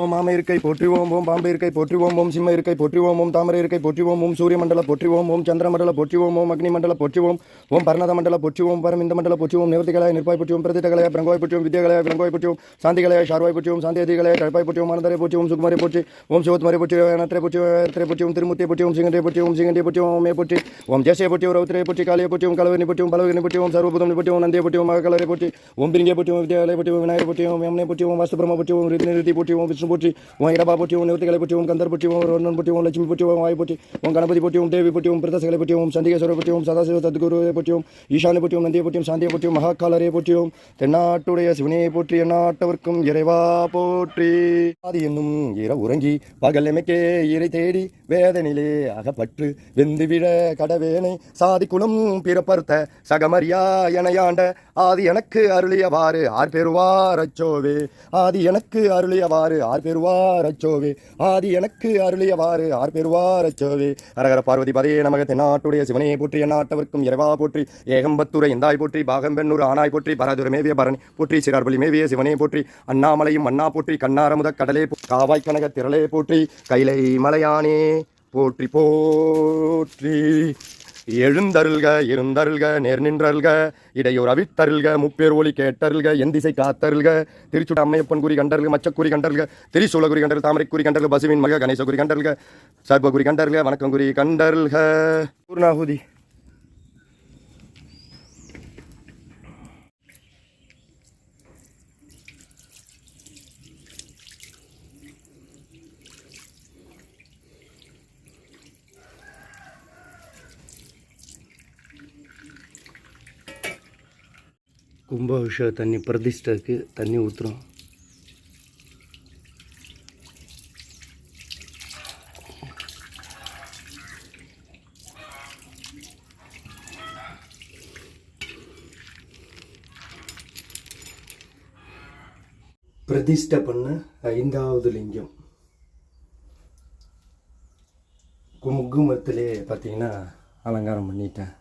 ஓம் ஆமை இருக்கை போற்றுவோம், ஓம் பாம்பு இருக்கை போற்றுவோம், ஓம் சிம்ம இருக்கை போற்றுவோம், ஓம் தாமரை இருக்கை போற்றுவோம், ஓம் சூரிய மண்டல போற்றுவோம், ஓம் சந்திர மண்டல போற்றுவோம், ஓம் அக்னி மண்டல போற்றுவோம், ஓம் பர்ணத மண்டல போற்றுவோம், பரமிந்த மண்டல போற்றுவோம், நிவர்த்திகளாய் நிற்பாய் போற்றுவோம், பிரதிட்டகளாய் பிரங்கவாய் போற்றுவோம், வித்யகளாய் பிரங்கவாய் போற்றுவோம், சாந்திகளாய் ஷார்வாய் போற்றுவோம், சாந்தி அதிகளாய் கழப்பாய் போற்றுவோம், ஆனந்தரை போற்றுவோம், சுகுமாரை போற்றி, ஓம் சிவத்மாரை போற்றுவோம், அனத்திரை போற்றுவோம், திருமூர்த்தியை போற்றுவோம், சிங்கண்டை போற்றுவோம், சிங்கண்டியை போற்றுவோம், ஓமே போற்றி, ஓம் ஜெயசை போற்றுவோம், ரவுத்திரை போற்றி, காளியை போற்றுவோம், கலவரினை போற்றுவோம், பலவரினை போற்றுவோம், சர்வபூதம் போற்றுவோம், நந்தியை போற்றுவோம், மகக்கலரை போற்றி, ஓம் பிரிங்கை போற்றுவோம், வித்யாலயை போற்றுவோம், விநாயகர் போற்றுவோம், யமுனை போற்றுவோம், வாஸ்து பிரம்ம போற்றுவோம், நிறுத்தி போற்றுவோம், விஷ்ணு போற்றி, ஓம் இரபா போற்றுவோம், நிவர்த்திகளை போற்றுவோம், கந்தர் போற்றுவோம், ரோணன் போற்றுவோம், லட்சுமி போற்றுவோம், வாய் போற்றி, ஓம் கணபதி போற்றுவோம், தேவி போற்றுவோம், பிரதசகளை போற்றுவோம், சண்டிகேஸ்வரர் போற்றுவோம், சதாசிவ சத்குருவை போற்றுவோம், ஈசானை போற்றுவோம், நந்தியை போற்றுவோம், சாந்தியை போற்றுவோம், மகாகாலரை போற்றுவோம், தென்னாட்டுடைய சிவனையை போற்றி, எந்நாட்டவர்க்கும் இறைவா போற்றி. ஆதி என்னும் இர உறங்கி பகல் எமைக்கே இறை தேடி வேதனிலே அகப்பற்று வெந்து விழ கடவேனை சாதி குலம் பிறப்பறுத்த சகமரியா எனையாண்ட ஆதி எனக்கு அருளியவாறு ஆர் பெறுவார் அச்சோவே, ஆதி எனக்கு அருளியவாறு ஆர் பெறுவார் அச்சோவே, ஆதி எனக்கு அருளியவாறு ஆர் பெறுவார் அச்சோவே. அரகர பார்வதி பதையே நமக தென்னாட்டுடைய சிவனையை போற்றி, எந்நாட்டவர்க்கும் இறைவா போற்றி, ஏகம்பத்துரை எந்தாய் போற்றி, பாகம்பெண்ணூர் ஆனாய் போற்றி, பராதுர மேவிய பரணி போற்றி, சிறார்பலி மேவிய சிவனையை போற்றி, அண்ணாமலையும் மன்னா போற்றி, கண்ணாரமுத கடலே காவாய் கனக திரளே போற்றி, கைலை மலையானே போற்றி போற்றி. எழுந்தருள்க இருந்தருள்க நேர் நின்றருள்க இடையூர் அவித்தருள்க முப்பேர் ஒளி கேட்டருள்க என் திசை காத்தருள்க திருச்சுட அம்மையப்பன் குறி கண்டருள்க மச்சக்குறி கண்டருள்க திரிசூல குறி கண்டருள் தாமரை குறி கண்டருள்க பசுவின் மக கணேச குறி கண்டருள்க சர்ப குறி கண்டருள்க வணக்கம் குறி கண்டருள்க. பூர்ணாகுதி. கும்பாபிஷேக தண்ணி பிரதிஷ்டைக்கு தண்ணி ஊற்றுறோம். பிரதிஷ்டை பண்ண 5வது லிங்கம் குங்குமத்திலே பார்த்தீங்கன்னா அலங்காரம் பண்ணிட்டேன்.